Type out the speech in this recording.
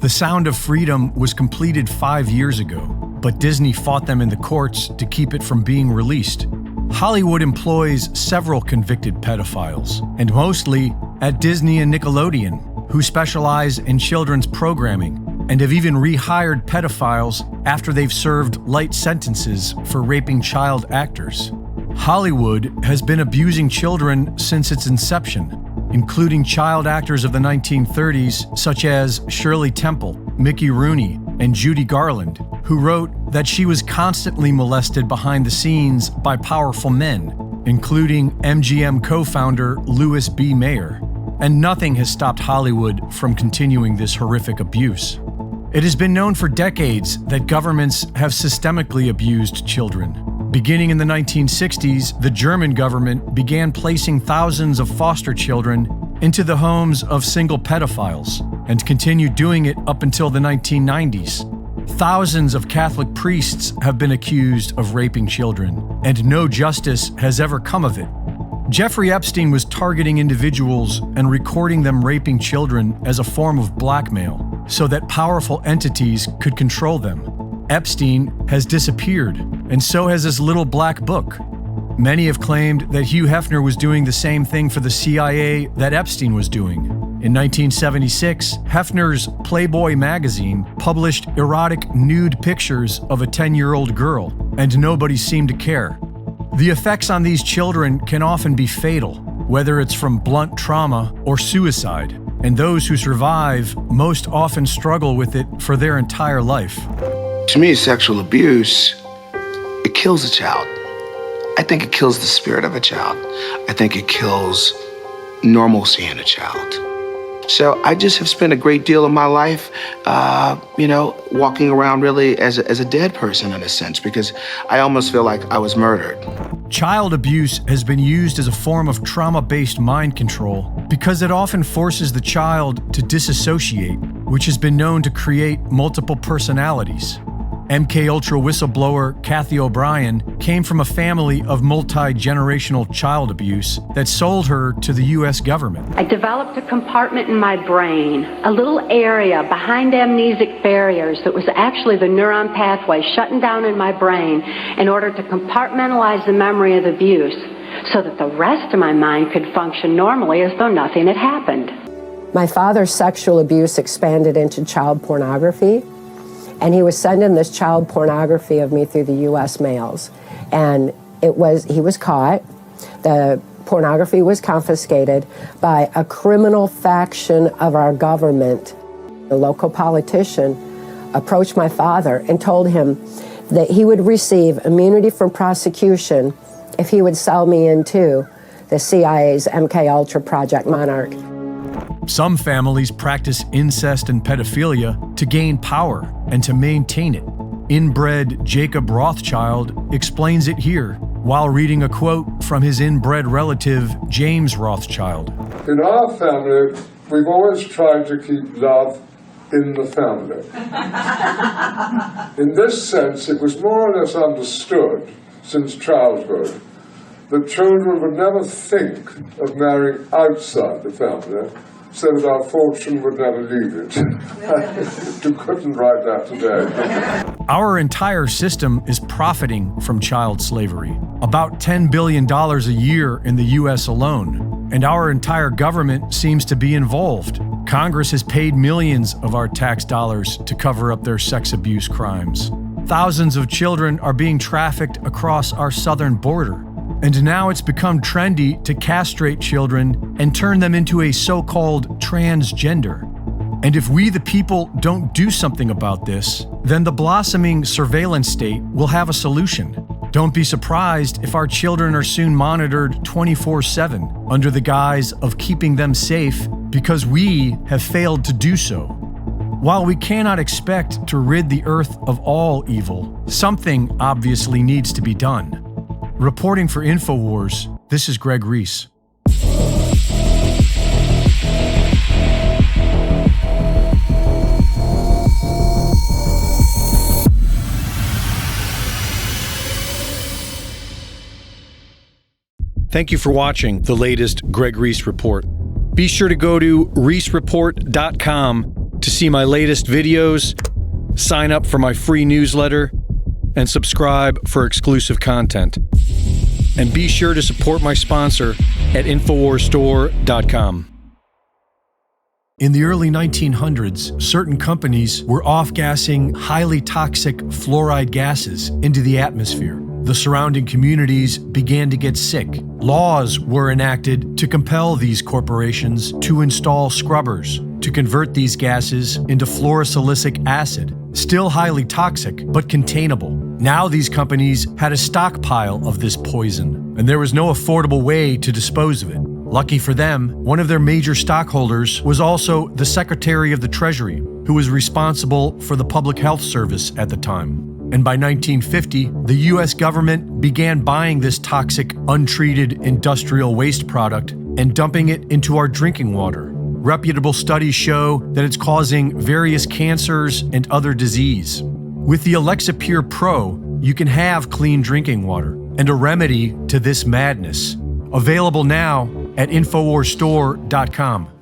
The Sound of Freedom was completed 5 years ago, but Disney fought them in the courts to keep it from being released. Hollywood employs several convicted pedophiles, and mostly at Disney and Nickelodeon, who specialize in children's programming and have even rehired pedophiles after they've served light sentences for raping child actors. Hollywood has been abusing children since its inception, including child actors of the 1930s such as Shirley Temple, Mickey Rooney, and Judy Garland, who wrote that she was constantly molested behind the scenes by powerful men, including MGM co-founder Louis B. Mayer. And nothing has stopped Hollywood from continuing this horrific abuse. It has been known for decades that governments have systemically abused children. Beginning in the 1960s, the German government began placing thousands of foster children into the homes of single pedophiles, and continued doing it up until the 1990s. Thousands of Catholic priests have been accused of raping children, and no justice has ever come of it. Jeffrey Epstein was targeting individuals and recording them raping children as a form of blackmail, so that powerful entities could control them. Epstein has disappeared, and so has his little black book. Many have claimed that Hugh Hefner was doing the same thing for the CIA that Epstein was doing. In 1976, Hefner's Playboy magazine published erotic nude pictures of a 10-year-old girl, and nobody seemed to care. The effects on these children can often be fatal, whether it's from blunt trauma or suicide, and those who survive most often struggle with it for their entire life. To me, sexual abuse, it kills a child. I think it kills the spirit of a child. I think it kills normalcy in a child. So I just have spent a great deal of my life, walking around really as a dead person in a sense, because I almost feel like I was murdered. Child abuse has been used as a form of trauma-based mind control because it often forces the child to disassociate, which has been known to create multiple personalities. MKUltra whistleblower Kathy O'Brien came from a family of multi-generational child abuse that sold her to the U.S. government. I developed a compartment in my brain, a little area behind amnesic barriers that was actually the neuron pathway shutting down in my brain in order to compartmentalize the memory of abuse so that the rest of my mind could function normally as though nothing had happened. My father's sexual abuse expanded into child pornography. And he was sending this child pornography of me through the U.S. mails. And he was caught. The pornography was confiscated by a criminal faction of our government. The local politician approached my father and told him that he would receive immunity from prosecution if he would sell me into the CIA's MKUltra Project Monarch. Some families practice incest and pedophilia to gain power and to maintain it. Inbred Jacob Rothschild explains it here while reading a quote from his inbred relative, James Rothschild. In our family, we've always tried to keep love in the family. In this sense, it was more or less understood since childhood that children would never think of marrying outside the family, so that our fortune would never leave it. You couldn't write that today. Our entire system is profiting from child slavery, about $10 billion a year in the U.S. alone, and our entire government seems to be involved. Congress has paid millions of our tax dollars to cover up their sex abuse crimes. Thousands of children are being trafficked across our southern border. And now it's become trendy to castrate children and turn them into a so-called transgender. And if we the people don't do something about this, then the blossoming surveillance state will have a solution. Don't be surprised if our children are soon monitored 24/7 under the guise of keeping them safe because we have failed to do so. While we cannot expect to rid the earth of all evil, something obviously needs to be done. Reporting for InfoWars, this is Greg Reese. Thank you for watching the latest Greg Reese Report. Be sure to go to reesereport.com To see my latest videos, sign up for my free newsletter, and subscribe for exclusive content. And be sure to support my sponsor at InfoWarsStore.com. In the early 1900s, certain companies were off-gassing highly toxic fluoride gases into the atmosphere. The surrounding communities began to get sick. Laws were enacted to compel these corporations to install scrubbers to convert these gases into fluorosilicic acid, still highly toxic but containable. Now these companies had a stockpile of this poison, and there was no affordable way to dispose of it. Lucky for them, one of their major stockholders was also the Secretary of the Treasury, who was responsible for the Public Health Service at the time. And by 1950, the US government began buying this toxic, untreated industrial waste product and dumping it into our drinking water. Reputable studies show that it's causing various cancers and other disease. With the Alexa Pure Pro, you can have clean drinking water and a remedy to this madness. Available now at InfoWarsStore.com.